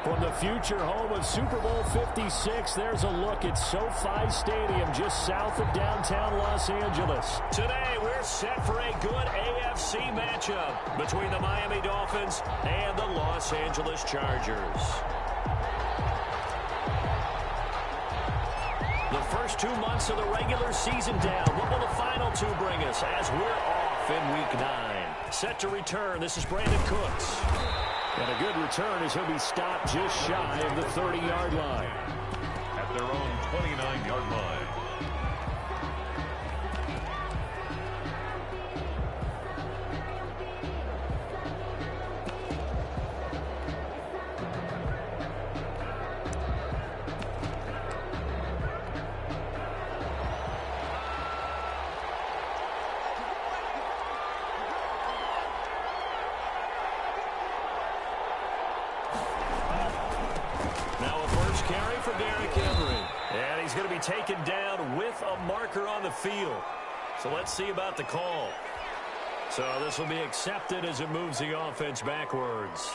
From the future home of Super Bowl 56, there's a look at SoFi Stadium just south of downtown Los Angeles. Today, we're set for a good AFC matchup between the Miami Dolphins and the Los Angeles Chargers. The first 2 months of the regular season down. What will the final two bring us as we're off in Week 9? Set to return, this is Brandon Cooks. And a good return as he'll be stopped just shy of the 30-yard line. At their own 29-yard line. Taken down with a marker on the field. So let's see about the call. So this will be accepted as it moves the offense backwards.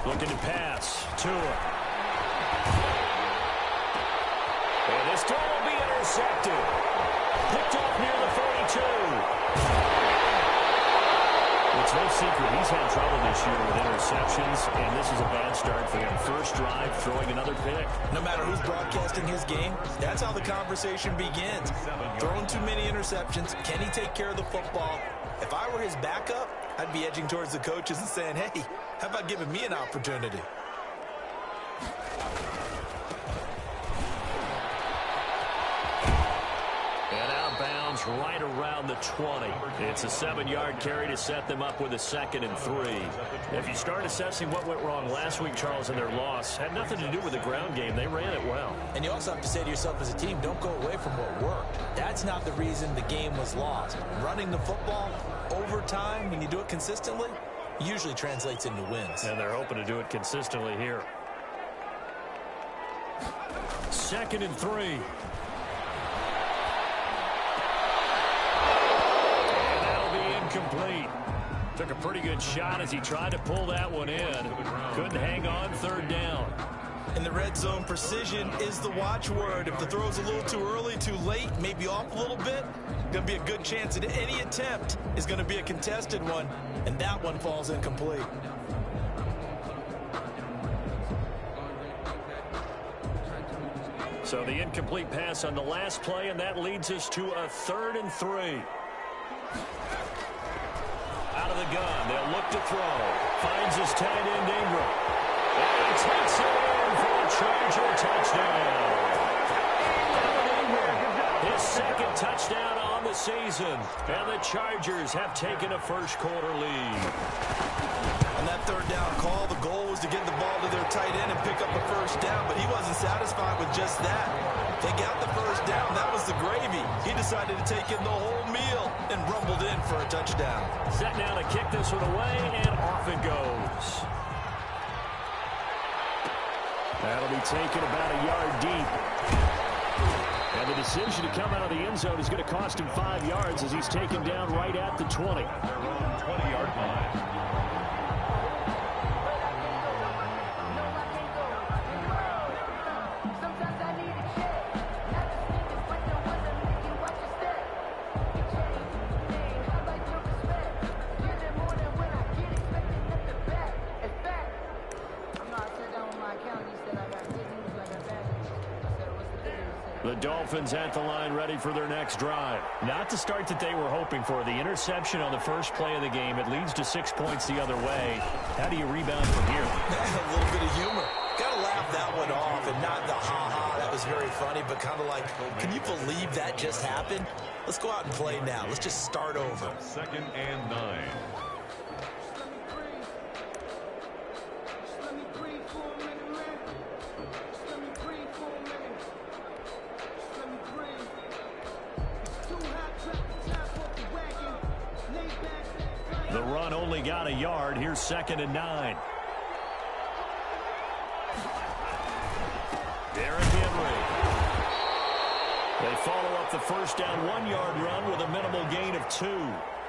Looking to pass. Tua. And this throw will be intercepted. Picked off near the 42. It's no secret he's had trouble this year with interceptions, and this is a bad start for him. First drive, throwing another pick. No matter who's broadcasting his game, that's how the conversation begins. Throwing too many interceptions. Can he take care of the football? If I were his backup, I'd be edging towards the coaches and saying, hey, how about giving me an opportunity? And out of bounds right around the 20. It's a 7-yard carry to set them up with a 2nd and 3. If you start assessing what went wrong last week, Charles, in their loss, had nothing to do with the ground game. They ran it well. And you also have to say to yourself as a team, don't go away from what worked. That's not the reason the game was lost. Running the football over time, when you do it consistently, usually translates into wins. And they're hoping to do it consistently here. 2nd and 3. And that'll be incomplete. Took a pretty good shot as he tried to pull that one in. Couldn't hang on 3rd down. In the red zone, precision is the watchword. If the throw's a little too early, too late, maybe off a little bit, going to be a good chance that any attempt is going to be a contested one, and that one falls incomplete. So the incomplete pass on the last play, and that leads us to a 3rd and 3. Out of the gun, they'll look to throw. Finds his tight end, Ingram. And he takes it in for a Charger touchdown. His 2nd touchdown on the season. And the Chargers have taken a first-quarter lead. On that 3rd down call, the goal was to get the ball to their tight end and pick up a first down, but he wasn't satisfied with just that. They got the first down. That was the gravy. He decided to take in the whole meal and rumbled in for a touchdown. Set now to kick this one away, and off it goes. That'll be taken about a yard deep. And the decision to come out of the end zone is going to cost him 5 yards as he's taken down right at the 20. Their own 20-yard line. The Dolphins at the line ready for their next drive. Not the start that they were hoping for. The interception on the first play of the game. It leads to 6 points the other way. How do you rebound from here? A little bit of humor. Got to laugh that one off and not the ha-ha. That was very funny, but kind of like, can you believe that just happened? Let's go out and play now. Let's just start over. 2nd and 9. The run only got a yard. Here's 2nd and 9. Derrick Henry. They follow up the first down 1-yard run with a minimal gain of 2.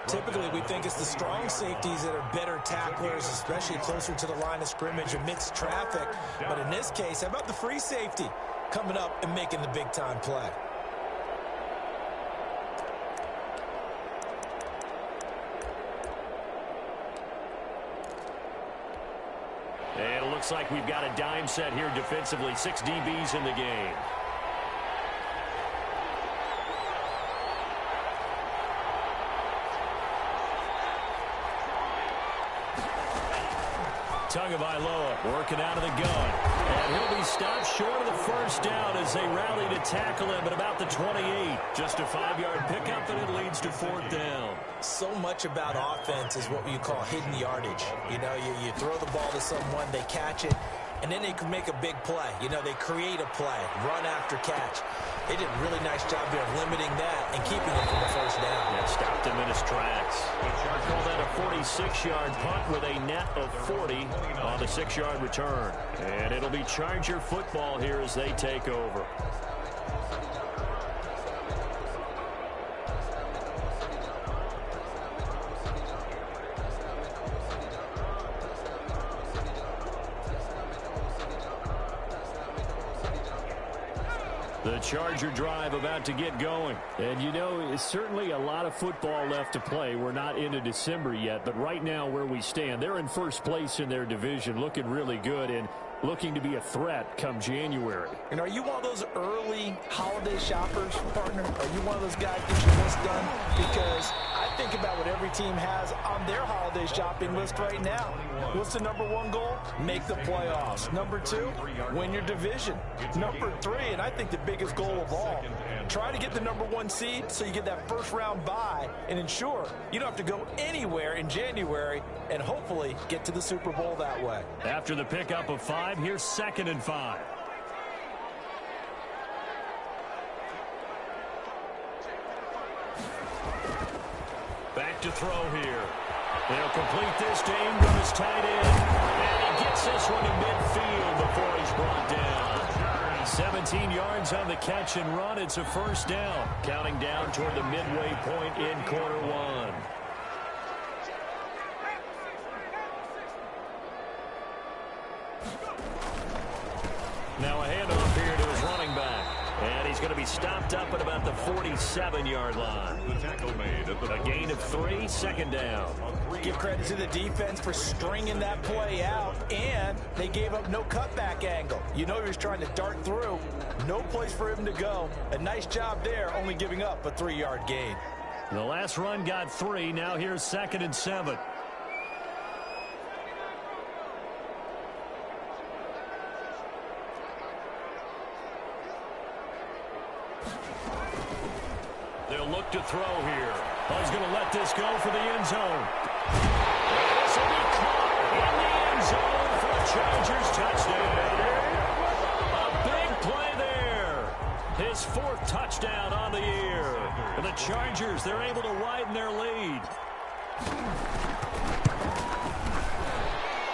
Typically, we think it's the strong safeties that are better tacklers, especially closer to the line of scrimmage amidst traffic. But in this case, how about the free safety coming up and making the big-time play? And it looks like we've got a dime set here defensively. 6 DBs in the game. Tagovailoa working out of the gun. And he'll be stopped short of the first down as they rally to tackle him at about the 28. Just a 5-yard pickup, and it leads to 4th down. So much about offense is what you call hidden yardage. You know, you throw the ball to someone, they catch it, and then they can make a big play. You know, they create a play, run after catch. They did a really nice job there of limiting that and keeping him from the first down. That stopped him in his tracks. Call that a 46-yard punt with a net of 40 on the 6-yard return. And it'll be Charger football here as they take over. The Charger drive about to get going. And, you know, it's certainly a lot of football left to play. We're not into December yet, but right now where we stand, they're in first place in their division, looking really good and looking to be a threat come January. And are you one of those early holiday shoppers, partner? Are you one of those guys that get your list done? Because I think about what every team has on their holiday shopping list right now. What's the number 1 goal? Make the playoffs. Number 2, win your division. Number 3, and I think the biggest goal of all, try to get the number 1 seed so you get that first round bye and ensure you don't have to go anywhere in January and hopefully get to the Super Bowl that way. After the pickup of 5, here's 2nd and 5. Back to throw here. They'll complete this to Ingram as tight end. And he gets this one to midfield before he's brought down. 17 yards on the catch and run. It's a first down. Counting down toward the midway point in quarter 1. Now a handoff here to his running back. And he's going to be stopped up at about the 47-yard line. The tackle made at the A gain of 3, 2nd down. Give credit to the defense for stringing that play out, and they gave up no cutback angle. You know he was trying to dart through. No place for him to go. A nice job there, only giving up a 3-yard gain. The last run got 3. Now here's 2nd and 7. They'll look to throw here. Oh, he's going to let this go for the end zone. This will be caught in the end zone for a Chargers touchdown. A big play there. His 4th touchdown on the year. And the Chargers, they're able to widen their lead.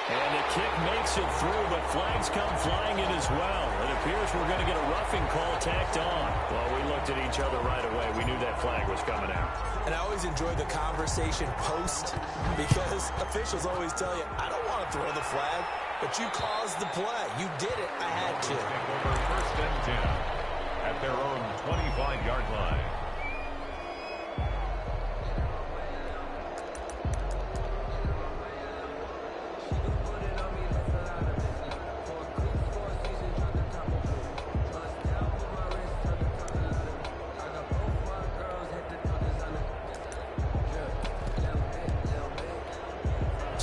And the kick makes it through, but flags come flying in as well. It appears we're going to get a roughing call tacked on. Well, we looked at each other right away. We knew that flag was coming out. And I always enjoy the conversation post because officials always tell you, I don't want to throw the flag, but you caused the play. You did it. I had to. over 1st and 10 at their own 25-yard line.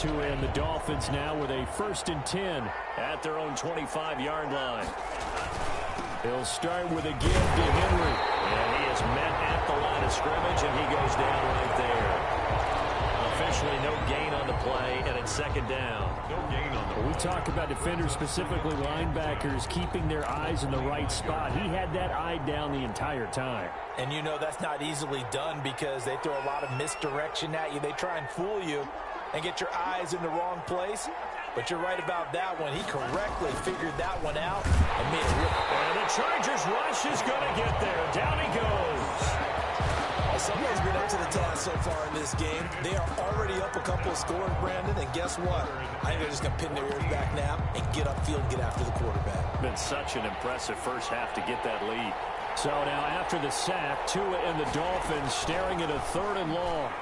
And the Dolphins now with a 1st and 10 at their own 25-yard line. They'll start with a give to Henry. And he is met at the line of scrimmage, and he goes down right there. Eventually, no gain on the play, and it's second down. No gain on the play. We talk about defenders, specifically linebackers, keeping their eyes in the right spot. He had that eye down the entire time. And you know that's not easily done because they throw a lot of misdirection at you. They try and fool you and get your eyes in the wrong place. But you're right about that one. He correctly figured that one out and made it real. And the Chargers rush is going to get there. Down he goes. Someone's been up to the task so far in this game. They are already up a couple of scores, Brandon, and guess what? I think they're just going to pin their ears back now and get upfield and get after the quarterback. Been such an impressive first half to get that lead. So now after the sack, Tua and the Dolphins staring at a 3rd and long.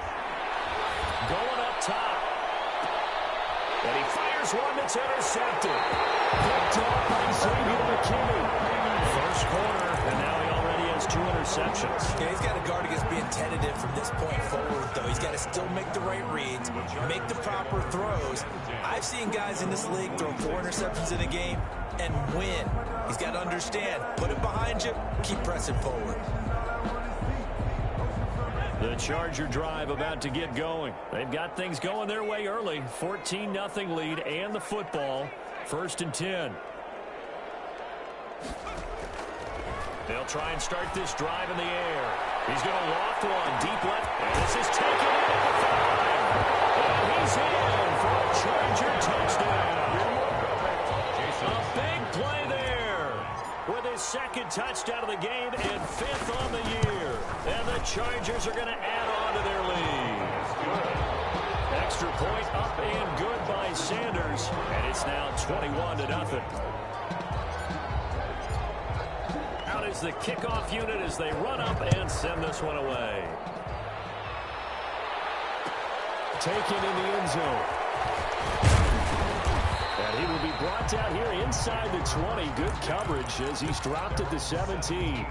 Going up top. And he fires one that's intercepted. Picked off by Xavier McKinney. First quarter, and now he already has 2 interceptions. Yeah, he's got to guard against being tentative from this point forward, though. He's got to still make the right reads, make the proper throws. I've seen guys in this league throw 4 interceptions in a game and win. He's got to understand, put it behind you, keep pressing forward. The Charger drive about to get going. They've got things going their way early. 14-0 lead and the football. 1st and 10. They'll try and start this drive in the air. He's going to loft one deep left. And this is taken in at the 5. And he's in for a Charger touchdown. A big play there with his 2nd touchdown of the game and 5th on the year. And the Chargers are going to add on to their lead. Extra point up and good by Sanders. And it's now 21-0. Out is the kickoff unit as they run up and send this one away. Taken in the end zone. And he will be brought down here inside the 20. Good coverage as he's dropped at the 17.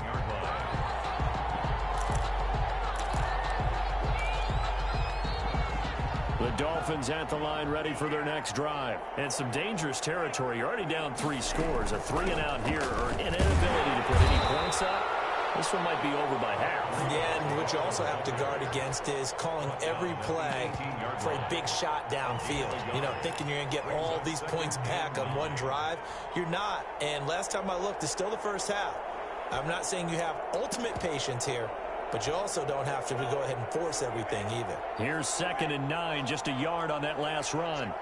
The Dolphins at the line ready for their next drive. And some dangerous territory. You're already down 3 scores. A 3-and-out here or an inability to put any points up. This one might be over by half. Yeah, and what you also have to guard against is calling every play for a big shot downfield. You know, thinking you're going to get all these points back on one drive. You're not. And last time I looked, it's still the first half. I'm not saying you have ultimate patience here, but you also don't have to go ahead and force everything either. Here's 2nd and 9, just a yard on that last run.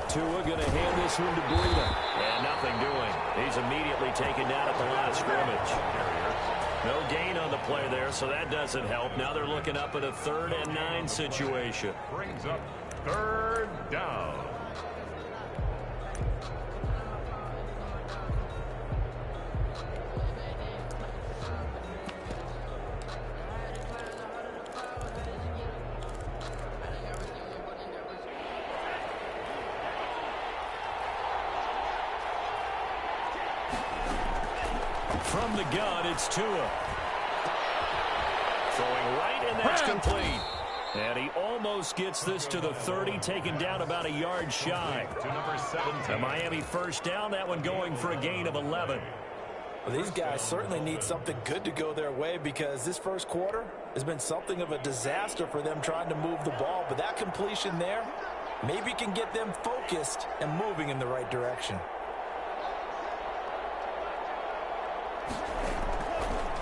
Tua going to hand this one to Breida. And nothing doing. He's immediately taken down at the line of scrimmage. No gain on the play there, so that doesn't help. Now they're looking up at a 3rd and 9 situation. Brings up 3rd down. From the gun, it's Tua. Throwing right, and that's complete. And he almost gets this to the 30, taken down about a yard shy. To number 17. The Miami first down, that one going for a gain of 11. Well, these guys certainly need something good to go their way because this first quarter has been something of a disaster for them trying to move the ball. But that completion there maybe can get them focused and moving in the right direction.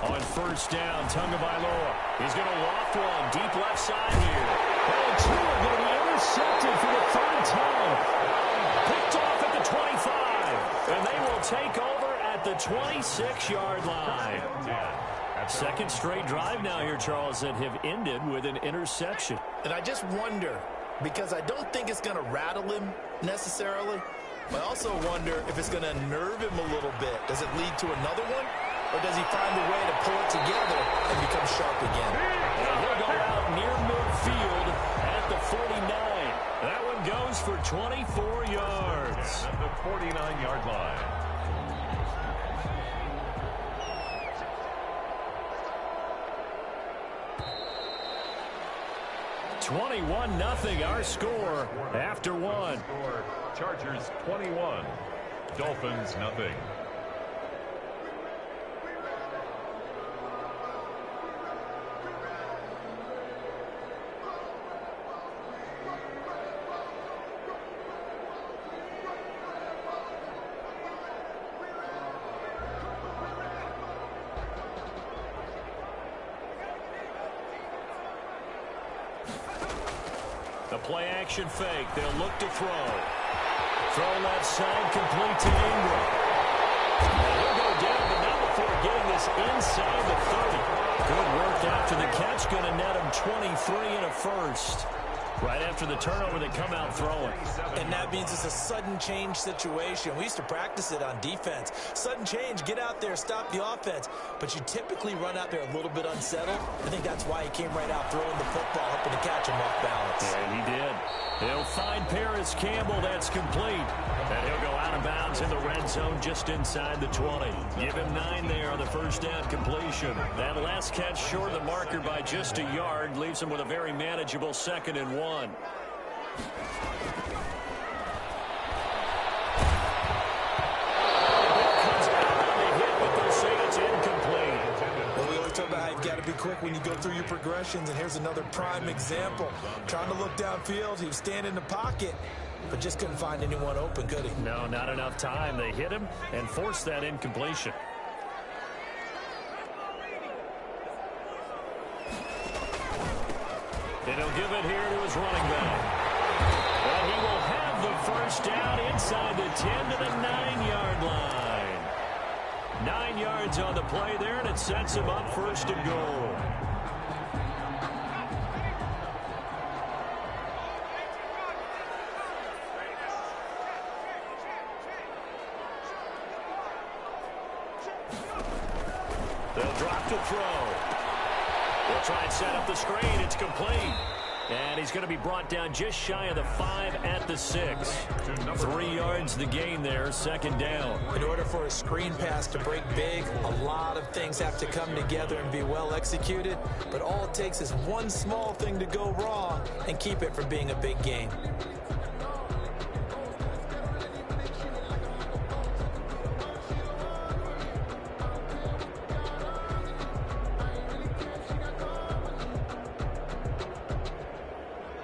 On first down, Tagovailoa. He's going to loft one deep left side here. And Tua going to be intercepted for the 3rd time. Picked off at the 25. And they will take over at the 26-yard line. 2nd straight drive now here, Charles, that have ended with an interception. And I just wonder, because I don't think it's going to rattle him necessarily, but I also wonder if it's going to nerve him a little bit. Does it lead to another one? Or does he find a way to pull it together and become sharp again? And he'll go out near midfield at the 49. That one goes for 24 yards. At the 49-yard line. (21-0) our score after one. Chargers 21, Dolphins nothing. play action fake. They'll look to throw. Throw left side, complete to Ingram. And he'll go down, but not before getting this inside the 30. Good work after the catch. Going to net him 23 and a first. Right after the turnover, they come out throwing. And that means it's a sudden change situation. We used to practice it on defense. Sudden change, get out there, stop the offense. But you typically run out there a little bit unsettled. I think that's why he came right out throwing the football, hoping to catch him off balance. And he did. He'll find Paris Campbell. That's complete. And he'll go out of bounds in the red zone just inside the 20. Give him 9 there on the first down completion. That last catch short of the marker by just a yard leaves him with a very manageable 2nd and 1. Well, we always talk about how you've got to be quick when you go through your progressions, and here's another prime example. Trying to look downfield, he was standing in the pocket, but just couldn't find anyone open, could he? No, not enough time. They hit him and forced that incompletion. And he'll give it here to his running back. And he will have the first down inside the 10 to the 9-yard line. 9 yards on the play there, and it sets him up 1st and goal. They'll drop to throw. They'll try and set up the screen. It's complete. And he's going to be brought down just shy of the 5 at the 6. 3 yards the gain there, 2nd down. In order for a screen pass to break big, a lot of things have to come together and be well executed. But all it takes is one small thing to go wrong and keep it from being a big gain.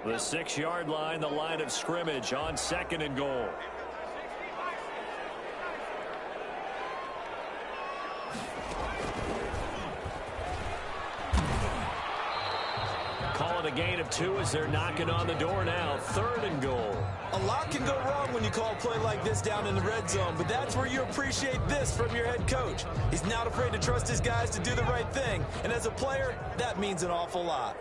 The 6-yard line, the line of scrimmage on 2nd and goal. Call it a gain of 2 as they're knocking on the door now. 3rd and goal. A lot can go wrong when you call a play like this down in the red zone, but that's where you appreciate this from your head coach. He's not afraid to trust his guys to do the right thing, and as a player, that means an awful lot.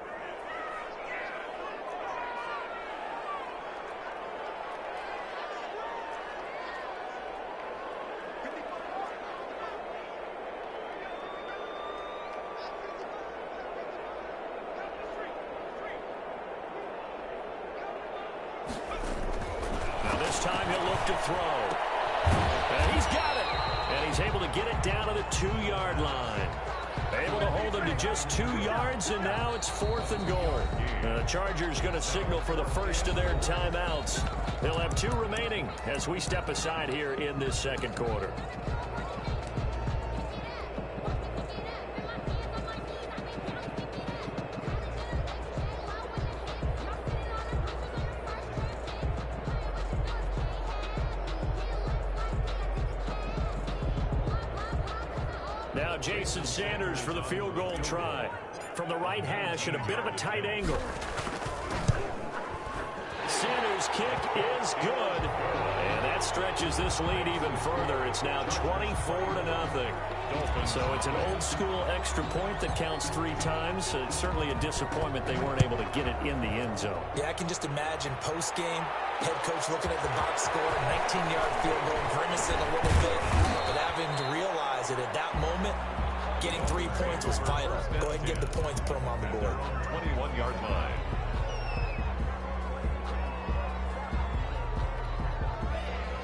Time he'll look to throw. And he's got it. And he's able to get it down to the 2-yard line. Able to hold him to just 2 yards, and now it's 4th and goal. The Chargers going to signal for the first of their timeouts. They'll have 2 remaining as we step aside here in this 2nd quarter. Now Jason Sanders for the field goal try. From the right hash at a bit of a tight angle. Sanders' kick is good. And that stretches this lead even further. It's now 24-0. So it's an old-school extra point that counts 3 times. It's certainly a disappointment they weren't able to get it in the end zone. Yeah, I can just imagine post-game, head coach looking at the box score, 19-yard field goal, grimacing a little bit, but having to realize that at that moment, getting 3 points was vital. Go ahead and get the points, put them on the board. 21-yard line.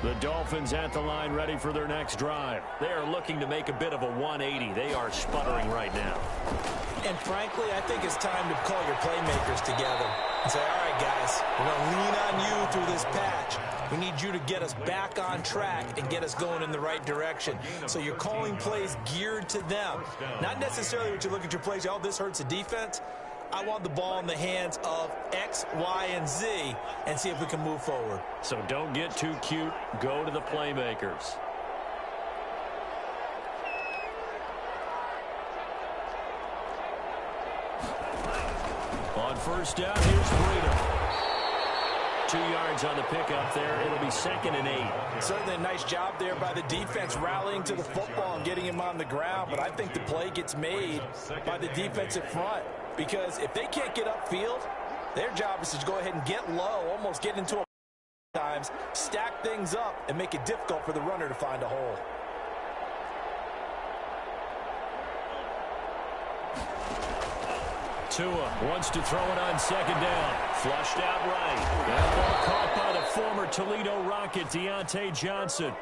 The Dolphins at the line ready for their next drive. They are looking to make a bit of a 180. They are sputtering right now. And frankly, I think it's time to call your playmakers together and say, all right, guys, we're going to lean on you through this patch. We need you to get us back on track and get us going in the right direction. So you're calling plays geared to them. Not necessarily what you look at your plays, oh, this hurts the defense. I want the ball in the hands of X, Y, and Z and see if we can move forward. So don't get too cute. Go to the playmakers. On first down, here's Breida. 2 yards on the pickup there. It'll be 2nd and 8. Certainly a nice job there by the defense rallying to the football and getting him on the ground. But I think the play gets made by the defensive front, because if they can't get upfield, their job is to go ahead and get low, almost get into a times, stack things up, and make it difficult for the runner to find a hole. Tua wants to throw it on 2nd down. Flushed out right. That ball caught by the former Toledo Rocket, Deontay Johnson.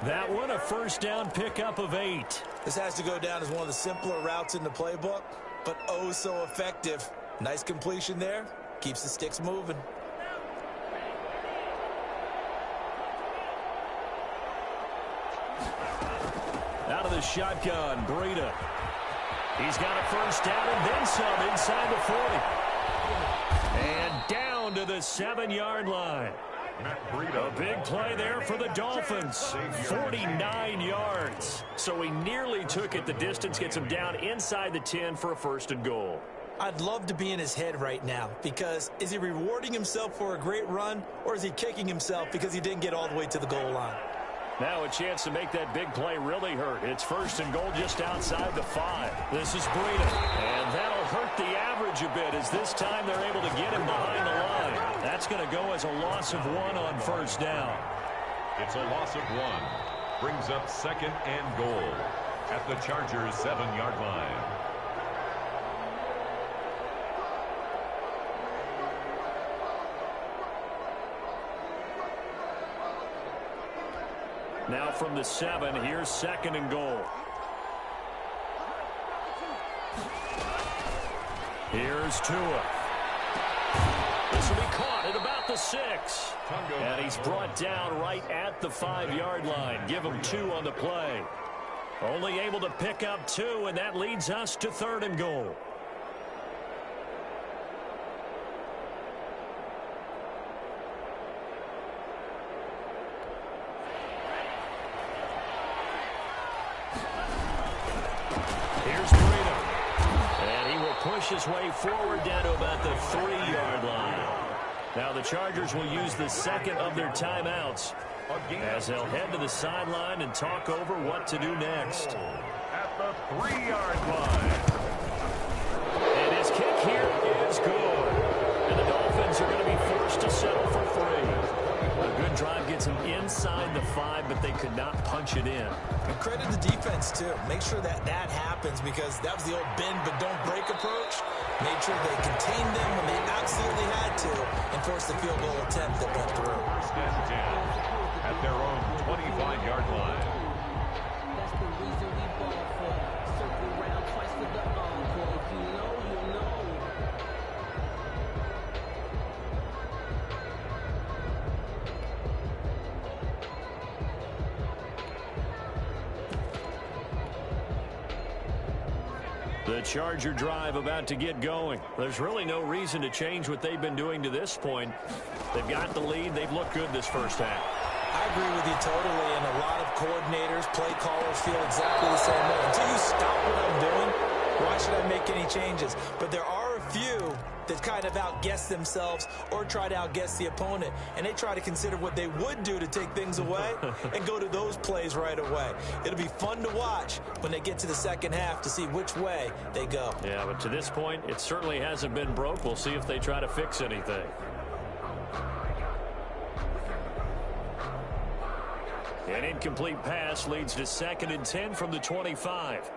That one a 1st down pickup of 8. This has to go down as one of the simpler routes in the playbook, but oh so effective. Nice completion there. Keeps the sticks moving. Out of the shotgun, Breida. He's got a 1st down and then some inside the 40. And down to the 7-yard line. A big play there for the Dolphins. 49 yards. So he nearly took it the distance, gets him down inside the 10 for a 1st and goal. I'd love to be in his head right now, because is he rewarding himself for a great run, or is he kicking himself because he didn't get all the way to the goal line? Now a chance to make that big play really hurt. It's 1st and goal just outside the 5. This is Breida. And that'll hurt the average a bit, as this time they're able to get him behind the line. That's going to go as a loss of 1 on 1st down. It's a loss of 1. Brings up 2nd and goal at the Chargers' 7-yard line. Now from the 7, here's 2nd and goal. Here's Tua. This will be caught at about the 6. And he's brought down right at the 5-yard line. Give him 2 on the play. Only able to pick up 2, and that leads us to 3rd and goal. Push his way forward down to about the 3-yard line. Now the Chargers will use the 2nd of their timeouts as they'll head to the sideline and talk over what to do next. At the 3-yard line. And his kick here is good. And the Dolphins are going to be forced to settle for 3. A good drive gets them inside the 5, but they could not punch it in. And credit the defense, too. Make sure that happens, because that was the old bend but don't break approach. Made sure they contained them when they absolutely had to and forced the field goal attempt that went through. 1st and 10 at their own 25-yard line. That's the reason we ball for. Circle round twice for the encore. If you know, you know. The Charger drive about to get going. There's really no reason to change what they've been doing to this point. They've got the lead. They've looked good this 1st half. I agree with you totally, and a lot of coordinators, play callers feel exactly the same way. Until you stop what I'm doing, why should I make any changes? But there are a few that kind of outguess themselves or try to outguess the opponent, and they try to consider what they would do to take things away and go to those plays right away. It'll be fun to watch when they get to the 2nd half to see which way they go. Yeah, but to this point, it certainly hasn't been broke. We'll see if they try to fix anything. An incomplete pass leads to 2nd and 10 from the 25.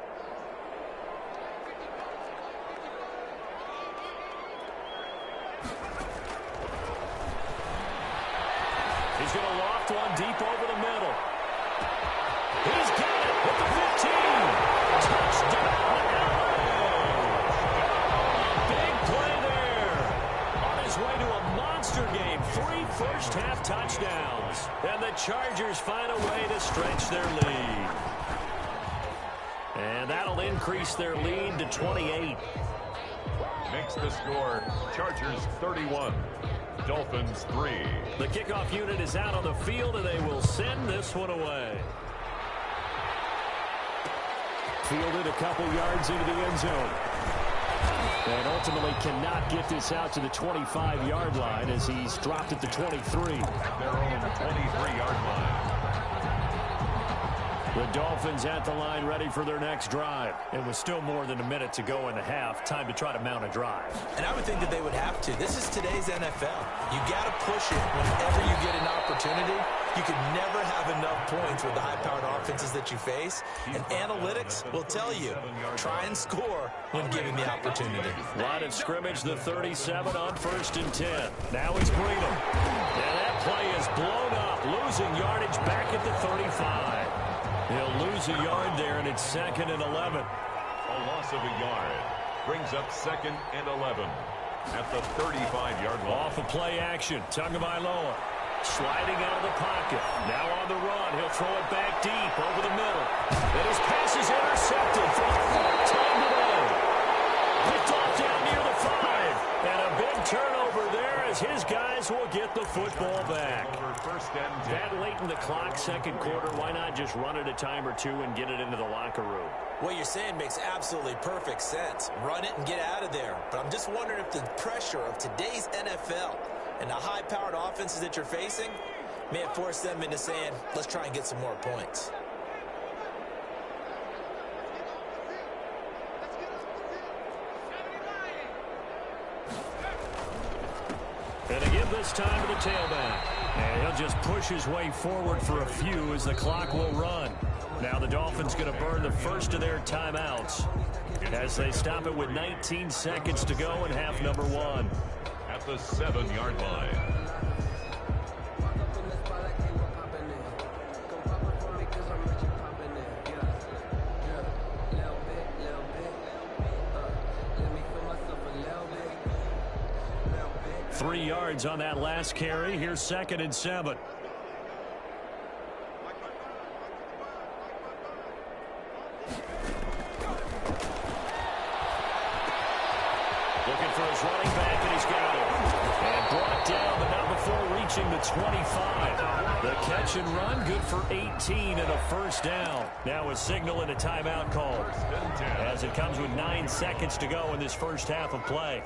He's going to loft one deep over the middle. He's got it with the 15. Touchdown, LA! Big play there. On his way to a monster game. 3 first-half touchdowns. And the Chargers find a way to stretch their lead. And that'll increase their lead to 28. Makes the score Chargers 31. Dolphins 3. The kickoff unit is out on the field, and they will send this one away. Fielded a couple yards into the end zone. And ultimately cannot get this out to the 25-yard line as he's dropped at the 23. At their own 23-yard line. The Dolphins at the line ready for their next drive. And with still more than a minute to go in the half, time to try to mount a drive. And I would think that they would have to. This is today's NFL. You got to push it whenever you get an opportunity. You can never have enough points with the high-powered offenses that you face. And analytics will tell you, try and score when given the opportunity. Line of scrimmage, the 37 on 1st and 10. Now it's Greenham. And that play is blown up, losing yardage back at the 35. He'll lose a yard there, and it's 2nd and 11. A loss of a yard brings up 2nd and 11 at the 35-yard line. Off of play action, Tagovailoa sliding out of the pocket. Now on the run, he'll throw it back deep over the middle. And his pass is intercepted for the 4th time today. Picked off down near the 5. And a big turnover there as his guys will get the football back. That late in the clock, 2nd quarter, why not just run it a time or two and get it into the locker room? What you're saying makes absolutely perfect sense. Run it and get out of there. But I'm just wondering if the pressure of today's NFL and the high-powered offenses that you're facing may have forced them into saying, let's try and get some more points. And they give this time to the tailback. And he'll just push his way forward for a few as the clock will run. Now the Dolphins going to burn the first of their timeouts as they stop it with 19 seconds to go in half number 1. At the 7-yard line. Three yards on that last carry. Here's 2nd and 7. Looking for his running back, and he's got him. And brought down, but not before reaching the 25. The catch and run, good for 18 and a first down. Now a signal and a timeout call as it comes with 9 seconds to go in this first half of play.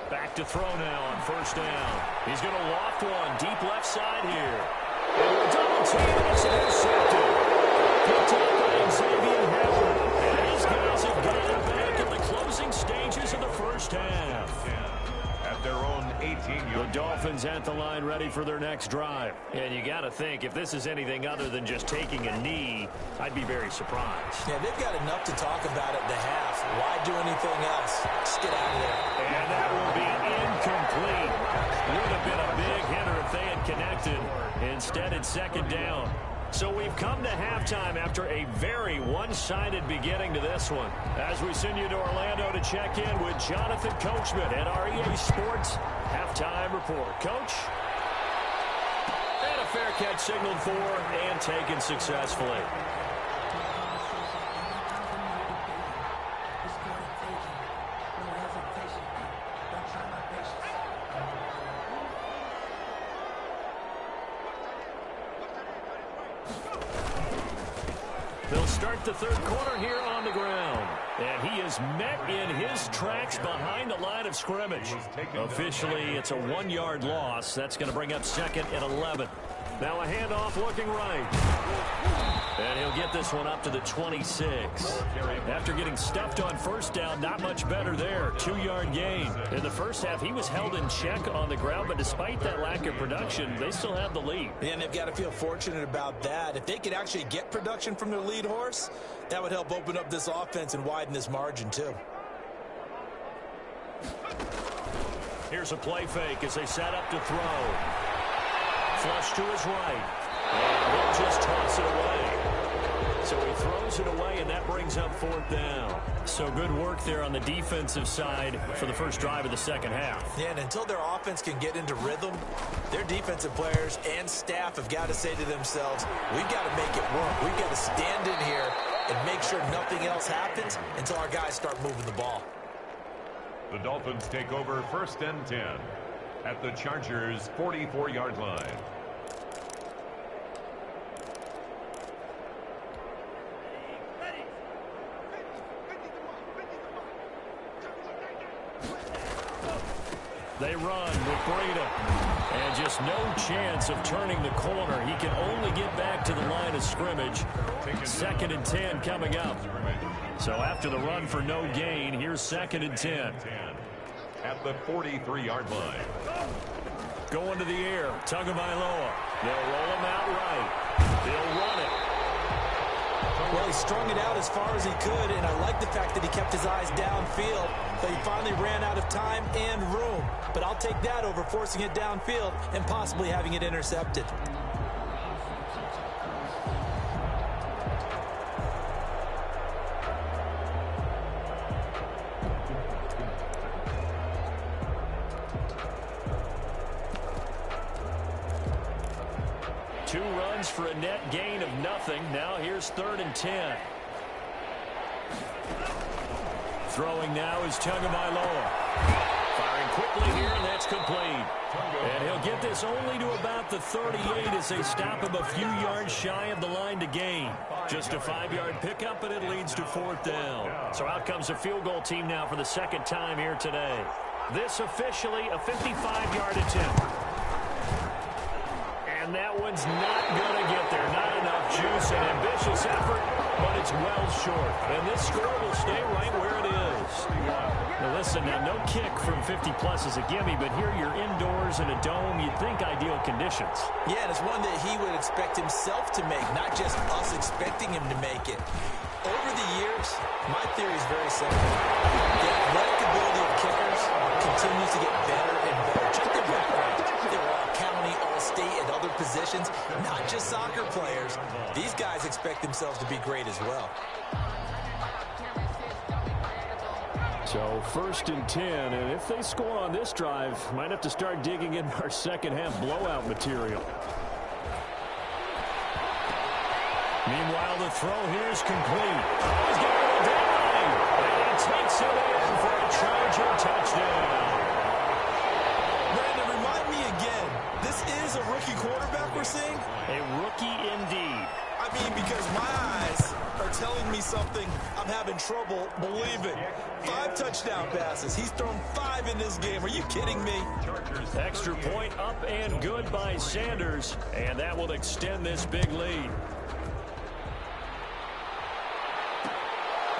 Back to throw now on 1st down. He's going to loft one deep left side here. And a double team, and it's intercepted. Picked up by Xavier Howard. And these guys have got it back in the closing stages of the first half. At their own 18-yard. The Dolphins at the line ready for their next drive. And you got to think, if this is anything other than just taking a knee, I'd be very surprised. Yeah, they've got enough to talk about at the half. Why do anything else? Just get out of there. And that will be incomplete. Would have been a big hitter if they had connected. Instead, it's 2nd down. So we've come to halftime after a very one-sided beginning to this one. As we send you to Orlando to check in with Jonathan Coachman at our EA Sports Halftime Report. Coach? And a fair catch signaled for and taken successfully. They'll start the 3rd quarter here on the ground. And he is met in his tracks behind the line of scrimmage. Officially, it's a 1-yard loss. That's going to bring up 2nd and 11. Now a handoff looking right. And he'll get this one up to the 26. After getting stuffed on 1st down, not much better there. 2-yard gain. In the first half, he was held in check on the ground, but despite that lack of production, they still have the lead. And they've got to feel fortunate about that. If they could actually get production from their lead horse, that would help open up this offense and widen this margin too. Here's a play fake as they set up to throw. Flush to his right. And he'll just toss it away. So he throws it away, and that brings up 4th down. So good work there on the defensive side for the first drive of the second half. Yeah, and until their offense can get into rhythm, their defensive players and staff have got to say to themselves, we've got to make it work. We've got to stand in here and make sure nothing else happens until our guys start moving the ball. The Dolphins take over 1st and 10 at the Chargers' 44-yard line. They run with Breida. And just no chance of turning the corner. He can only get back to the line of scrimmage. 2nd and 10 coming up. So after the run for no gain, here's 2nd and 10. At the 43-yard line. Going to the air, Tagovailoa. They'll roll him out right. They'll run it. Well, he strung it out as far as he could, and I like the fact that he kept his eyes downfield, but he finally ran out of time and room. But I'll take that over forcing it downfield and possibly having it intercepted. Two runs for a net gain of nothing. Now here's 3rd and 10. Throwing now is Tagovailoa. Firing quickly here, and that's complete. And he'll get this only to about the 38 as they stop him a few yards shy of the line to gain. Just a 5-yard pickup, and it leads to 4th down. So out comes a field goal team now for the 2nd time here today. This officially a 55-yard attempt. And that one's not going to get there. Not enough juice. An ambitious effort, but it's well short. And this score will stay right where it is. Now listen, no kick from 50-plus is a gimme, but here you're indoors in a dome. You'd think ideal conditions. Yeah, and it's one that he would expect himself to make, not just us expecting him to make it. Over the years, my theory is very simple. The athletic ability of kickers continues to get better and better. Check their background. They're all county, all state, and other positions, not just soccer players. These guys expect themselves to be great as well. So 1st and 10, and if they score on this drive, might have to start digging in our second-half blowout material. Meanwhile, the throw here is complete. He's got it down, and he takes it in for a Charger touchdown. Brandon, remind me again, this is a rookie quarterback we're seeing? A rookie indeed. I mean, because my eyes are telling me something I'm having trouble believing. 5 touchdown passes. He's thrown 5 in this game. Are you kidding me? Extra point up and good by Sanders, and that will extend this big lead.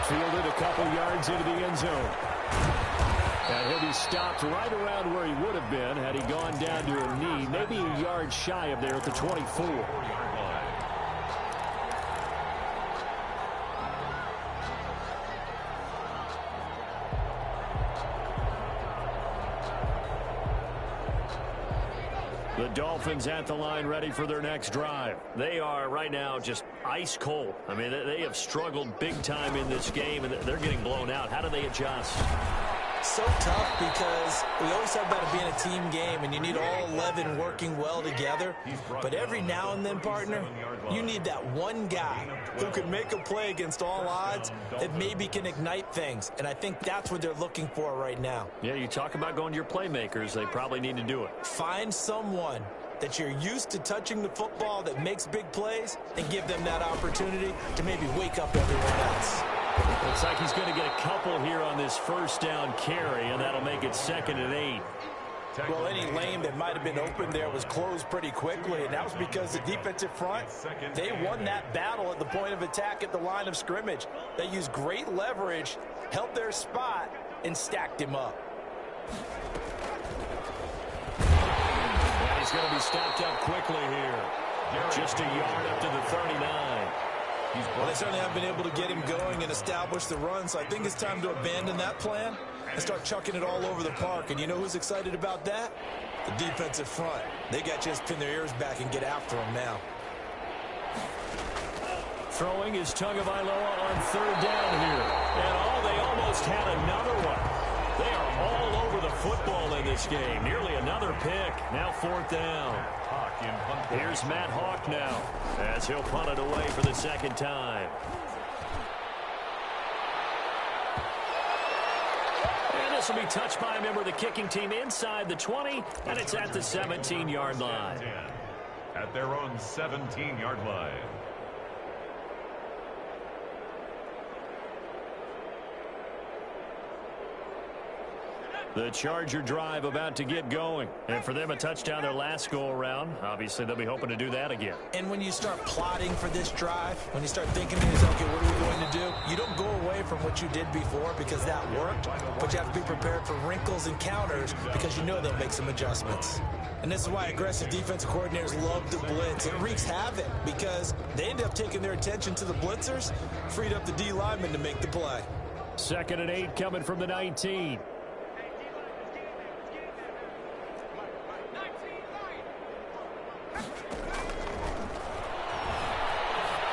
Fielded a couple yards into the end zone. And he'll be stopped right around where he would have been had he gone down to a knee, maybe a yard shy of there at the 24. The Dolphins at the line ready for their next drive. They are right now just ice cold. I mean, they have struggled big time in this game, and they're getting blown out. How do they adjust? So tough because we always talk about it being a team game, and you need all 11 working well together. But every now and then, partner, you need that one guy who can make a play against all odds that maybe can ignite things. And I think that's what they're looking for right now. Yeah, you talk about going to your playmakers. They probably need to do it. Find someone that you're used to touching the football that makes big plays and give them that opportunity to maybe wake up everyone else. Looks like he's going to get a couple here on this 1st down carry, and that'll make it 2nd and 8. Well, any lane that might have been open there was closed pretty quickly, and that was because the defensive front, they won that battle at the point of attack at the line of scrimmage. They used great leverage, held their spot, and stacked him up. And he's going to be stopped up quickly here. Just a yard up to the 39. Well, they certainly haven't been able to get him going and establish the run, so I think it's time to abandon that plan and start chucking it all over the park. And you know who's excited about that? The defensive front. They got a chance to pin their ears back and get after him now. Throwing is Tagovailoa on 3rd down here. And they almost had another one. They are all over the football in this game. Nearly another pick. Now 4th down. Here's Matt Hawk now as he'll punt it away for the 2nd time. And this will be touched by a member of the kicking team inside the 20, and it's at the 17-yard line. At their own 17-yard line. The Charger drive about to get going. And for them, a touchdown their last go-around. Obviously, they'll be hoping to do that again. And when you start plotting for this drive, when you start thinking to yourself, okay, what are we going to do? You don't go away from what you did before because that worked, but you have to be prepared for wrinkles and counters because you know they'll make some adjustments. And this is why aggressive defensive coordinators love to blitz. It wreaks havoc because they end up taking their attention to the blitzers, freed up the D lineman to make the play. 2nd and 8 coming from the 19.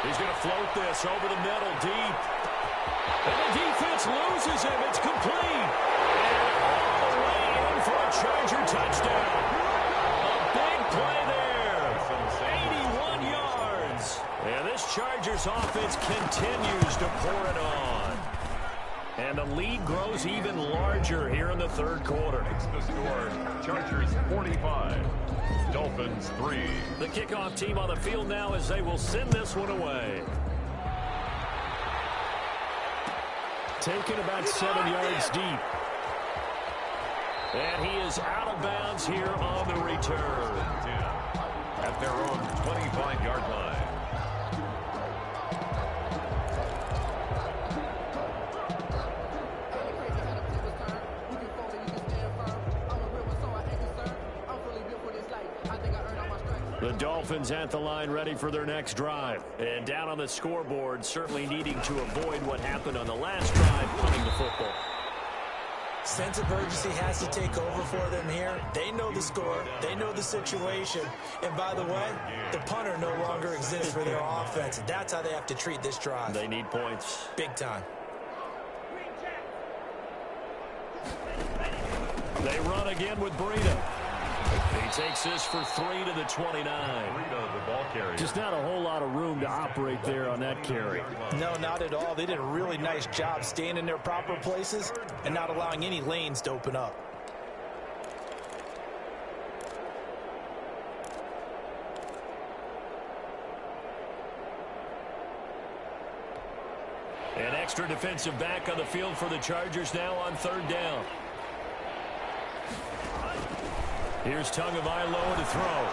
He's going to float this over the middle deep. And the defense loses him. It's complete. And all the way in for a Charger touchdown. A big play there. 81 yards. And this Chargers offense continues to pour it on. And the lead grows even larger here in the third quarter. It's the score. Chargers 45. Dolphins 3. The kickoff team on the field now as they will send this one away. Taken about 7 yards deep. And he is out of bounds here on the return. At their own 25-yard line. The Dolphins at the line ready for their next drive. And down on the scoreboard, certainly needing to avoid what happened on the last drive, punting the football. Sense of urgency has to take over for them here. They know the score. They know the situation. And by the way, the punter no longer exists for their offense. That's how they have to treat this drive. They need points. Big time. They run again with Breida. He takes this for 3 to the 29. Breida, the ball carrier. Just not a whole lot of room to operate there on that carry. No, not at all. They did a really nice job staying in their proper places and not allowing any lanes to open up. An extra defensive back on the field for the Chargers now on 3rd down. Here's Tagovailoa to throw.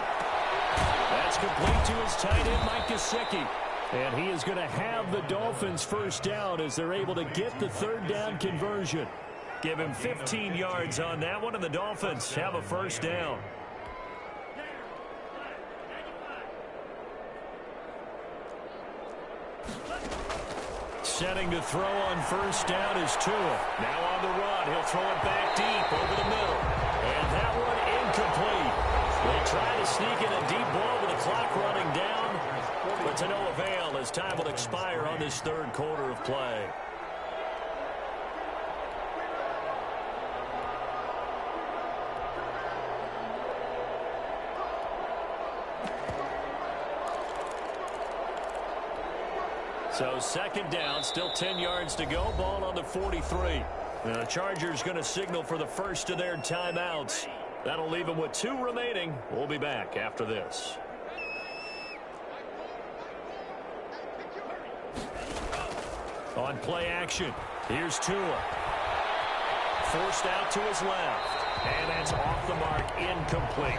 That's complete to his tight end, Mike Gesicki. And he is going to have the Dolphins first down as they're able to get the 3rd down conversion. Give him 15 yards on that one, and the Dolphins have a first down. Setting to throw on 1st down is Tua. Now on the run. He'll throw it back deep over the middle. And that one incomplete. They try to sneak in a deep ball with the clock running down, but to no avail as time will expire on this 3rd quarter of play. So 2nd down, still 10 yards to go. Ball on the 43. And the Chargers going to signal for the first of their timeouts. That'll leave them with 2 remaining. We'll be back after this. On play action, here's Tua. Forced out to his left. And that's off the mark, incomplete.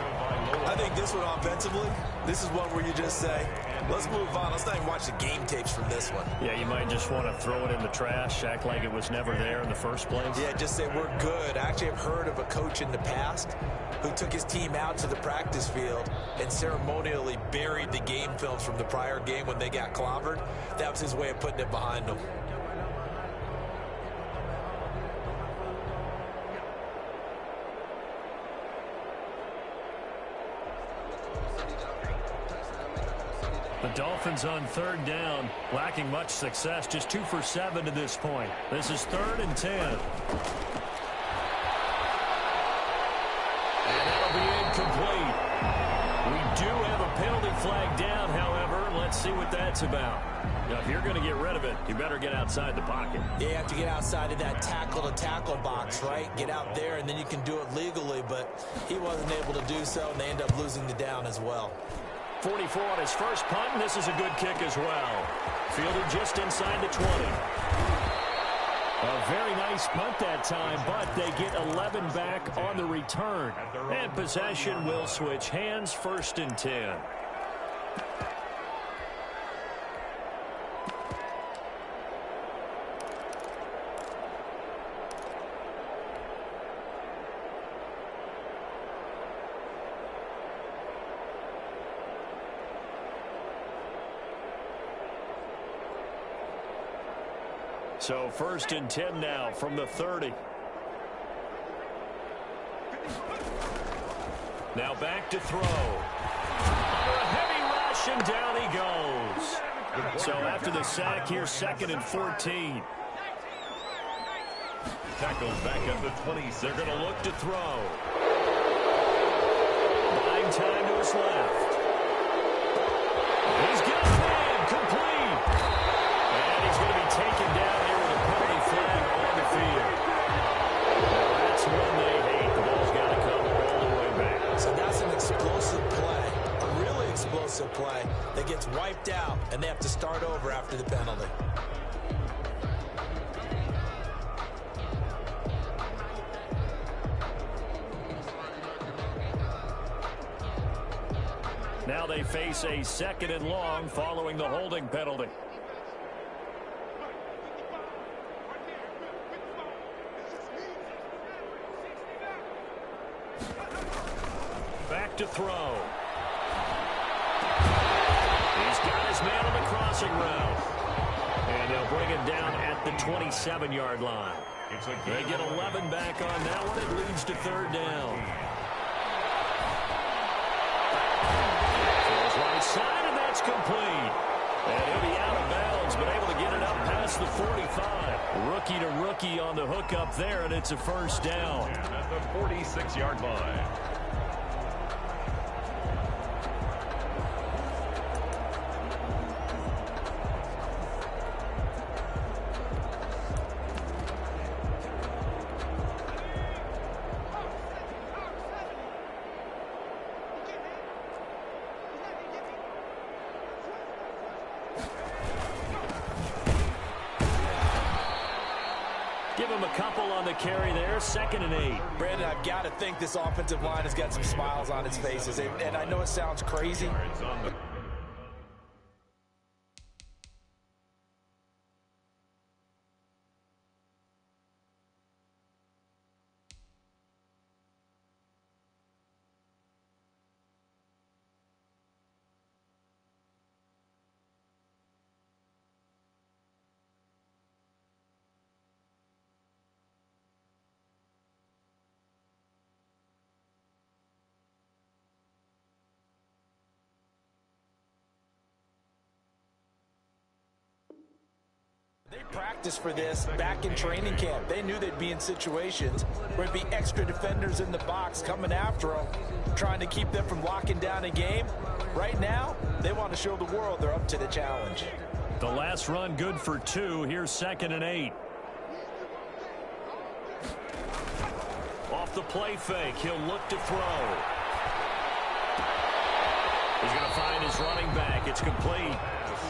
I think this one offensively, this is one where you just say, let's move on. Let's not even watch the game tapes from this one. Yeah, you might just want to throw it in the trash, act like it was never there in the first place. Yeah, just say we're good. I actually have heard of a coach in the past who took his team out to the practice field and ceremonially buried the game films from the prior game when they got clobbered. That was his way of putting it behind them. The Dolphins on 3rd down, lacking much success, just 2 for 7 to this point. This is 3rd and 10. And that'll be incomplete. We do have a penalty flag down, however. Let's see what that's about. Now, if you're going to get rid of it, you better get outside the pocket. Yeah, you have to get outside of that tackle-to-tackle box, right? Get out there, and then you can do it legally, but he wasn't able to do so, and they end up losing the down as well. 44 on his first punt, and this is a good kick as well. Fielded just inside the 20. A very nice punt that time, but they get 11 back on the return. And possession will switch hands, 1st and 10. So 1st and 10 now from the 30. Now back to throw. Under a heavy rush, and down he goes. So after the sack, here's 2nd and 14. Tackled back at the 20. They're going to look to throw. Buying time to his left. He's got it in. Complete. And he's going to be taken down here with a penalty flag on the field. Now that's one they hate. The ball's got to come all the way back. So that's an explosive play, a really explosive play that gets wiped out, and they have to start over after the penalty. Now they face a 2nd and long following the holding penalty. Back to throw. He's got his man on the crossing route. And they'll bring it down at the 27-yard line. They get 11 back on that one. It leads to 3rd down. Throws right side, and that's complete. And he'll be out of bounds, but able to get it up past the 45. Rookie to rookie on the hook up there, and it's a 1st down. And at the 46-yard line. Give him a couple on the carry there, 2nd and 8. Brandon, I've got to think this offensive line has got some smiles on its faces, and I know it sounds crazy. They practiced for this back in training camp. They knew they'd be in situations where it'd be extra defenders in the box coming after them, trying to keep them from locking down a game. Right now, they want to show the world they're up to the challenge. The last run good for 2. Here's 2nd and 8. Off the play fake, he'll look to throw. He's going to find his running back. It's complete.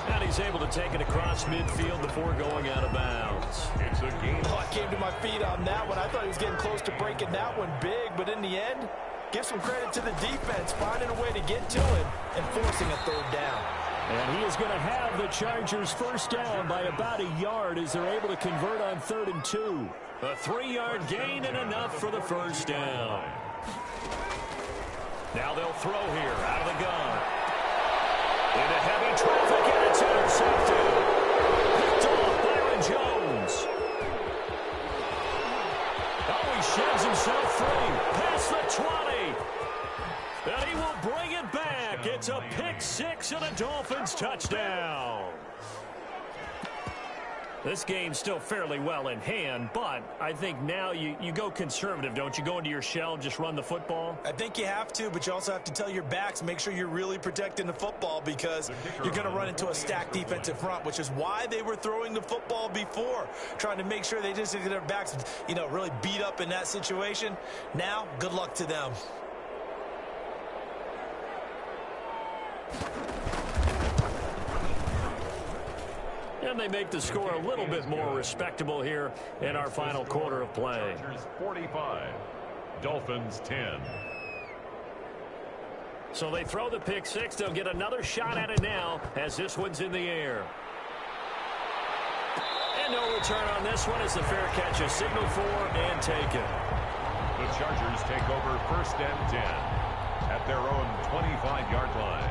And he's able to take it across midfield before going out of bounds. It's a game. Oh, I came to my feet on that one. I thought he was getting close to breaking that one big, but in the end, give some credit to the defense, finding a way to get to him and forcing a 3rd down. And he is going to have the Chargers 1st down by about a yard as they're able to convert on 3rd and 2. A 3-yard gain and enough for the 1st down. Now they'll throw here out of the gun. Into heavy traffic, and it's intercepted. Picked off Byron Jones. Oh, he sheds himself free. Past the 20. And he will bring it back. It's a pick 6 and a Dolphins touchdown. This game's still fairly well in hand, but I think now you go conservative, don't you? Go into your shell, just run the football? I think you have to, but you also have to tell your backs, make sure you're really protecting the football because you're going to run into a stacked defensive front, which is why they were throwing the football before, trying to make sure they just get their backs, really beat up in that situation. Now, good luck to them. And they make the score a little bit more respectable here in our final quarter of play. Chargers 45, Dolphins 10. So they throw the pick six. They'll get another shot at it now as this one's in the air. And no return on this one as the fair catch is signaled for and taken. The Chargers take over 1st and 10 at their own 25-yard line.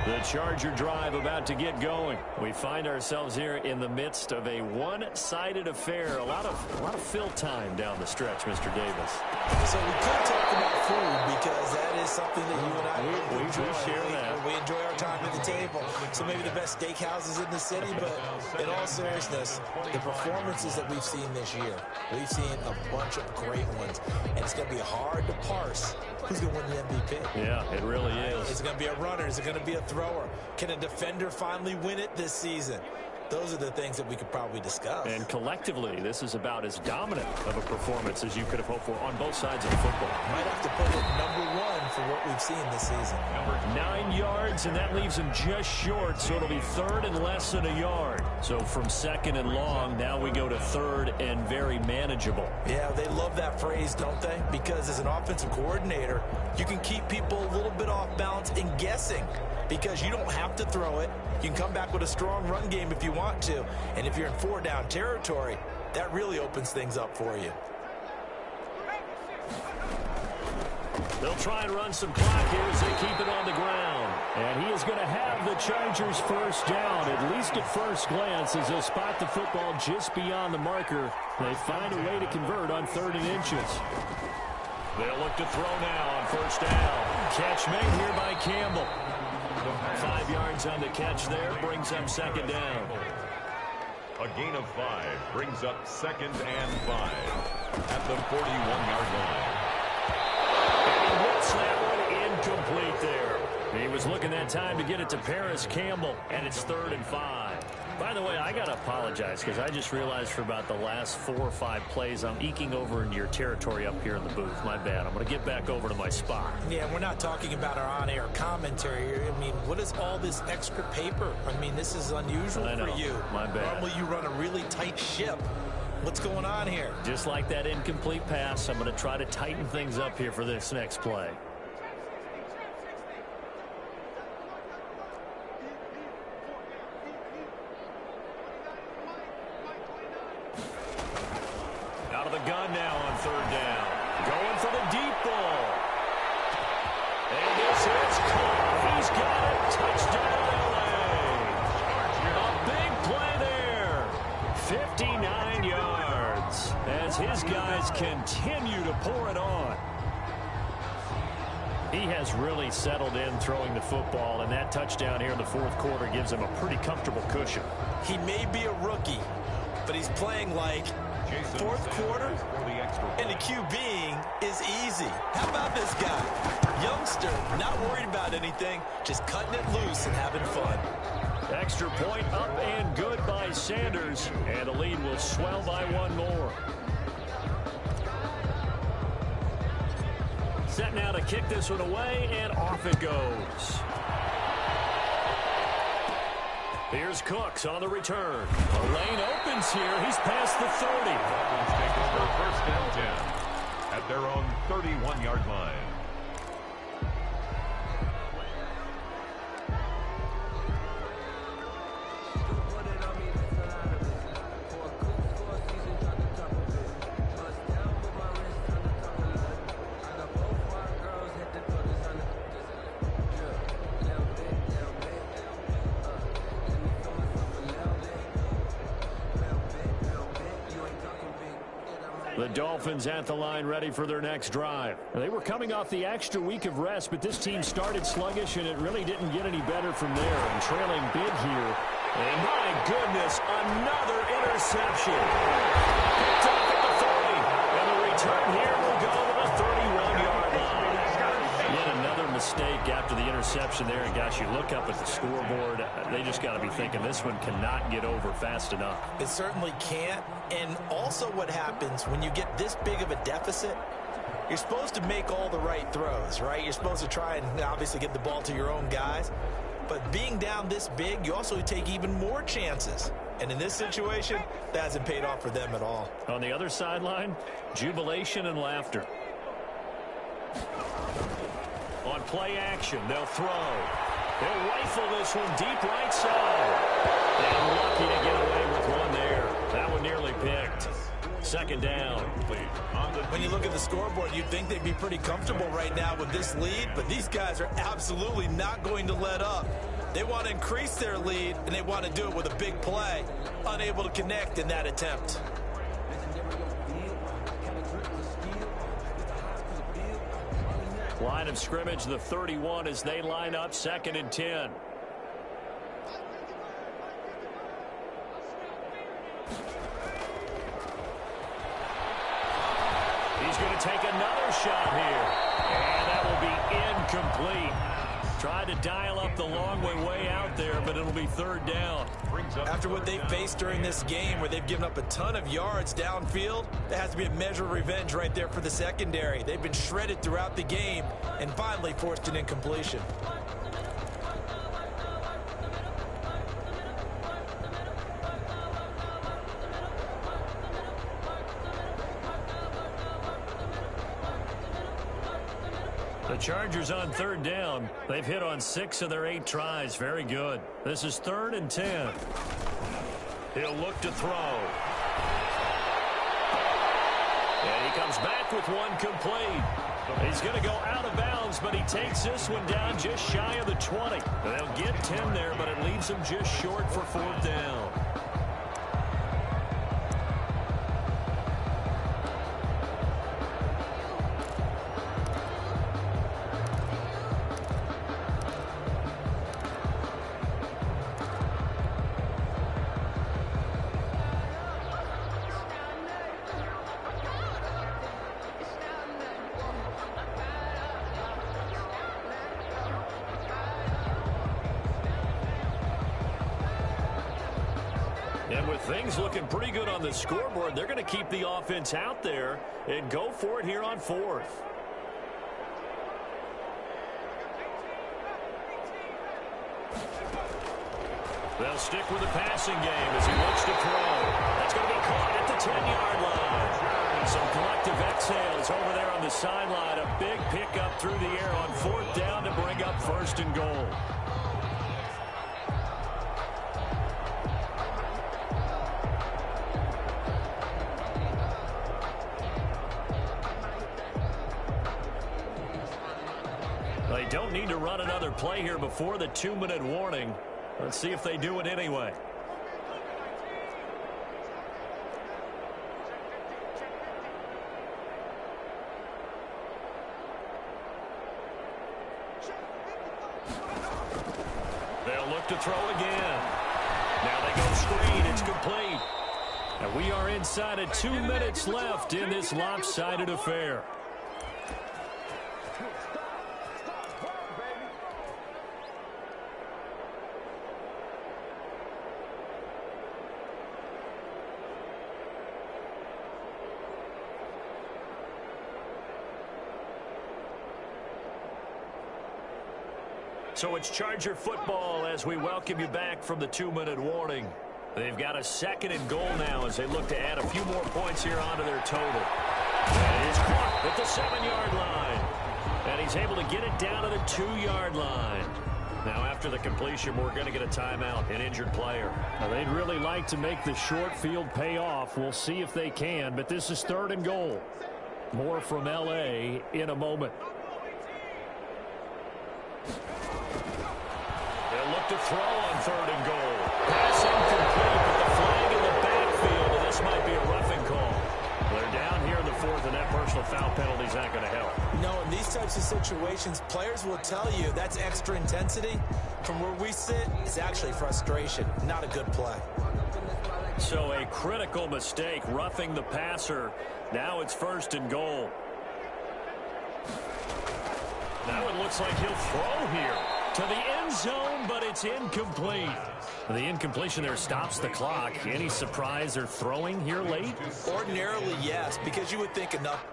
The Charger drive about to get going. We find ourselves here in the midst of a one-sided affair. A lot of fill time down the stretch, Mr. Davis. So we could talk about food because that is something that you and I enjoy. We share that. We enjoy our time at the table. So maybe the best steakhouses in the city, but in all seriousness, the performances that we've seen this year, we've seen a bunch of great ones, and it's going to be hard to parse who's going to win the MVP. Yeah, it really is. Is it going to be a runner? Is it going to be a thrower? Can a defender finally win it this season? Those are the things that we could probably discuss. And collectively, this is about as dominant of a performance as you could have hoped for on both sides of the football. Might have to put it #1 for what we've seen this season. 9 yards, and that leaves him just short, so it'll be 3rd and less than a yard. So from 2nd and long, now we go to 3rd and very manageable. Yeah, they love that phrase, don't they? Because as an offensive coordinator, you can keep people a little bit off balance and guessing because you don't have to throw it. You can come back with a strong run game if you want to. And if you're in 4-down territory, that really opens things up for you. They'll try and run some clock here as they keep it on the ground. And he is going to have the Chargers first down, at least at first glance, as they'll spot the football just beyond the marker. They find a way to convert on 3rd and inches. They'll look to throw now on 1st down. Catch made here by Campbell. 5 yards on the catch there, brings up 2nd down. A gain of 5 brings up 2nd and 5 at the 41-yard line. And he hits that one incomplete there. He was looking that time to get it to Paris Campbell, and it's 3rd and 5. By the way, I got to apologize because I just realized for about the last 4 or 5 plays, I'm eking over into your territory up here in the booth. My bad. I'm going to get back over to my spot. Yeah, we're not talking about our on-air commentary here. I mean, what is all this extra paper? I mean, this is unusual for you. My bad. Normally you run a really tight ship. What's going on here? Just like that incomplete pass, I'm going to try to tighten things up here for this next play. Out of the gun now on 3rd down. Going for the deep ball. And this is caught. He's got it. Touchdown, LA. A big play there. 59 yards as his guys continue to pour it on. He has really settled in throwing the football, and that touchdown here in the 4th quarter gives him a pretty comfortable cushion. He may be a rookie, but he's playing like 4th quarter, and the QBing is easy. How about this guy? Youngster, not worried about anything, just cutting it loose and having fun. Extra point up and good by Sanders, and the lead will swell by 1 more. Set now to kick this one away, and off it goes. Here's Cooks on the return. A lane opens here. He's past the 30. Dolphins take over 1st and 10 at their own 31-yard line. The Dolphins at the line ready for their next drive. They were coming off the extra week of rest, but this team started sluggish, and it really didn't get any better from there. And trailing big here. And my goodness, another interception. Picked up at the 30. And the return here will go to the 31-yard line. Yet another mistake after the interception there. And gosh, you look up at the scoreboard, they just got to be thinking this one cannot get over fast enough. It certainly can't. And also what happens when you get this big of a deficit, you're supposed to make all the right throws, right? You're supposed to try and obviously get the ball to your own guys. But being down this big, you also take even more chances. And in this situation, that hasn't paid off for them at all. On the other sideline, jubilation and laughter. On play action, they'll throw. They'll rifle this one deep right side. And lucky to get away with one there. That one nearly picked. Second down. When you look at the scoreboard, you'd think they'd be pretty comfortable right now with this lead, but these guys are absolutely not going to let up. They want to increase their lead, and they want to do it with a big play. Unable to connect in that attempt. Line of scrimmage, the 31 as they line up, 2nd and 10. He's going to take another shot here. And that will be incomplete. Tried to dial up the long way out there, but it'll be 3rd down. After what they faced during this game where they've given up a ton of yards downfield, there has to be a measure of revenge right there for the secondary. They've been shredded throughout the game and finally forced an incompletion. The Chargers on 3rd down. They've hit on 6 of their 8 tries. Very good. This is 3rd and 10. He'll look to throw. And he comes back with one complete. He's going to go out of bounds, but he takes this one down just shy of the 20. They'll get 10 there, but it leaves him just short for 4th down. And with things looking pretty good on the scoreboard, they're going to keep the offense out there and go for it here on 4th. They'll stick with the passing game as he looks to throw. That's going to be caught at the 10-yard line. Some collective exhales over there on the sideline. A big pickup through the air on 4th down to bring up 1st and goal. They don't need to run another play here before the 2-minute warning. Let's see if they do it anyway. They'll look to throw again. Now they go screen. It's complete. And we are inside of 2 minutes left in this lopsided affair. So it's Charger football as we welcome you back from the 2-minute warning. They've got a 2nd and goal now as they look to add a few more points here onto their total. And he's caught at the 7-yard line. And he's able to get it down to the 2-yard line. Now after the completion, we're going to get a timeout, an injured player. Now, they'd really like to make the short field pay off. We'll see if they can, but this is 3rd and goal. More from L.A. in a moment. They'll look to throw on 3rd and goal. Pass incomplete with the flag in the backfield, and this might be a roughing call. They're down here in the 4th, and that personal foul penalty is not going to help. No, in these types of situations, players will tell you that's extra intensity. From where we sit, it's actually frustration, not a good play. So a critical mistake, roughing the passer. Now it's 1st and goal. Now it looks like he'll throw here to the end zone, but it's incomplete. The incompletion there stops the clock. Any surprise or throwing here late? Ordinarily, yes, because you would think enough.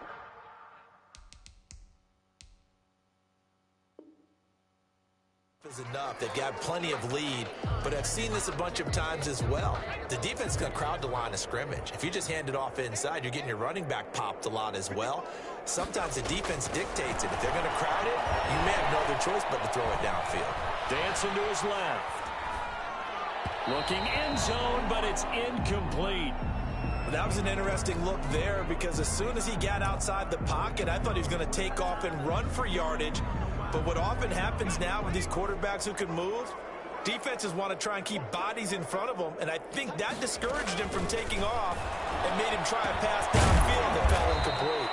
Is enough. They've got plenty of lead, but I've seen this a bunch of times as well. The defense is going to crowd the line of scrimmage. If you just hand it off inside, you're getting your running back popped a lot as well. Sometimes the defense dictates it. If they're going to crowd it, you may have no other choice but to throw it downfield. Dancing to his left. Looking end zone, but it's incomplete. That was an interesting look there because as soon as he got outside the pocket, I thought he was going to take off and run for yardage. But what often happens now with these quarterbacks who can move, defenses want to try and keep bodies in front of them, and I think that discouraged him from taking off and made him try a pass downfield that fell incomplete.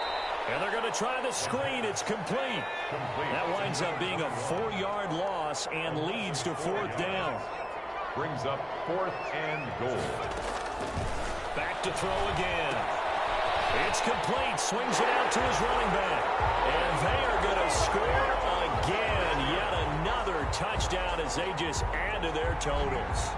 And they're going to try the screen. It's complete. That winds up being a 4-yard loss and leads to 4th down. Brings up 4th and goal. Back to throw again. It's complete. Swings it out to his running back. And they are going to score again. Yet another touchdown as they just add to their totals.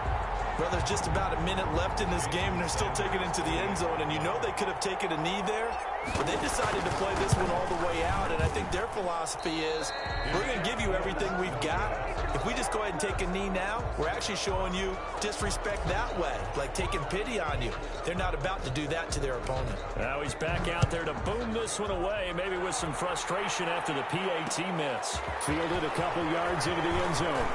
Well, there's just about a minute left in this game, and they're still taking it to the end zone. And you know they could have taken a knee there, but they decided to play this one all the way out. And I think their philosophy is, we're going to give you everything we've got. If we just go ahead and take a knee now, we're actually showing you disrespect that way, like taking pity on you. They're not about to do that to their opponent. Now he's back out there to boom this one away, maybe with some frustration after the PAT miss. Fielded a couple yards into the end zone.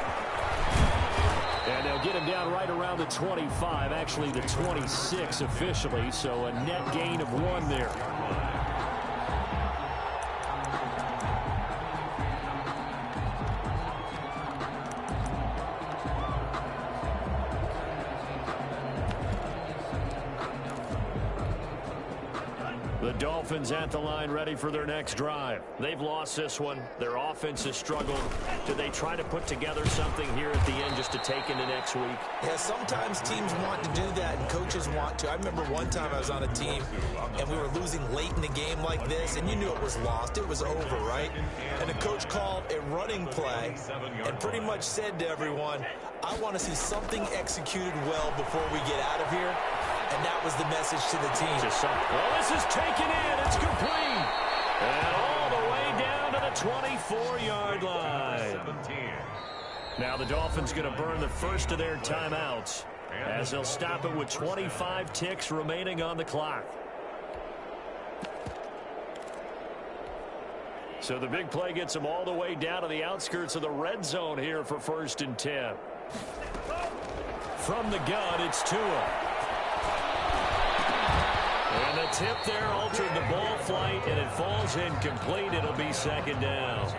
And they'll get him down right around the 25, actually the 26 officially, so a net gain of 1 there. The Dolphins at the line ready for their next drive. They've lost this one. Their offense has struggled. Do they try to put together something here at the end just to take into next week? Yeah, sometimes teams want to do that and coaches want to. I remember one time I was on a team and we were losing late in the game like this, and you knew it was lost. It was over, right? And the coach called a running play and pretty much said to everyone, I want to see something executed well before we get out of here. And that was the message to the team. Well, this is taken in. It's complete. And all the way down to the 24-yard line. Now the Dolphins going to burn the first of their timeouts as they'll stop it with 25 ticks remaining on the clock. So the big play gets them all the way down to the outskirts of the red zone here for 1st and 10. From the gun, it's Tua. And the tip there altered the ball flight, and it falls incomplete. It'll be 2nd down.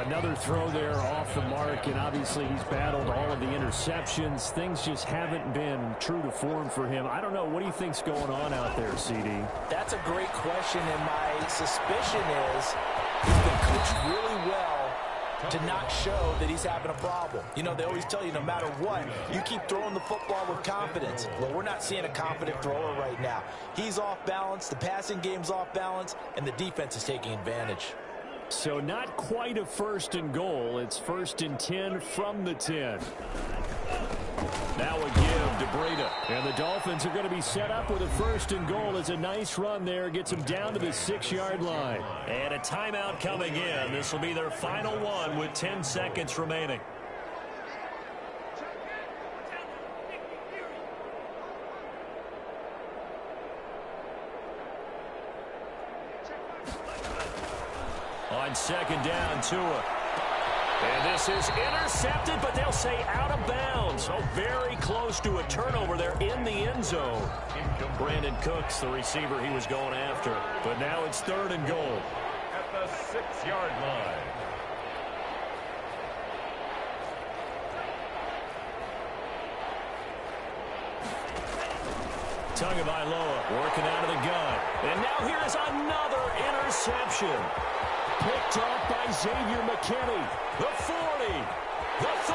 Another throw there off the mark, and obviously he's battled all of the interceptions. Things just haven't been true to form for him. I don't know. What do you think's going on out there, CD? That's a great question, and my suspicion is he's been coached really well to not show that he's having a problem. You know, they always tell you no matter what, you keep throwing the football with confidence. Well, we're not seeing a confident thrower right now. He's off balance, the passing game's off balance, and the defense is taking advantage. So not quite a 1st and goal. It's 1st and 10 from the 10. Now a give to Breida. And the Dolphins are going to be set up with a 1st and goal. It's a nice run there. Gets them down to the 6-yard line. And a timeout coming in. This will be their final one with 10 seconds remaining. On 2nd down, Tua. And this is intercepted, but they'll say out of bounds. Oh, very close to a turnover there in the end zone. Brandon Cooks, the receiver he was going after. But now it's 3rd and goal. At the 6-yard line. Tagovailoa working out of the gun. And now here is another interception. Picked off by Xavier McKinney. The 40, the 30,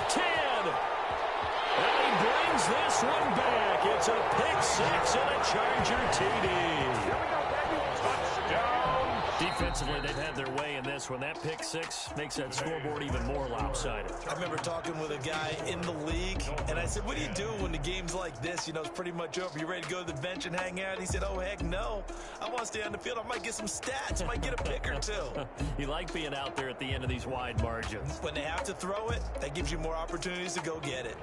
10. And he brings this one back. It's a pick 6 and a Charger TD. Touchdown. Defensively, they've had their way in this Davis, when that pick six makes that scoreboard even more lopsided. I remember talking with a guy in the league, and I said, what do you do when the game's like this? You know, it's pretty much over. You ready to go to the bench and hang out? He said, oh, heck no. I want to stay on the field. I might get some stats. I might get a pick or two. You like being out there at the end of these wide margins. When they have to throw it, that gives you more opportunities to go get it.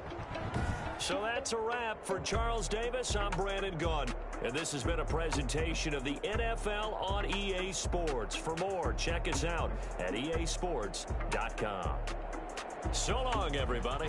So that's a wrap for Charles Davis. I'm Brandon Gaudin, and this has been a presentation of the NFL on EA Sports. For more, check us out at easports.com. So long, everybody.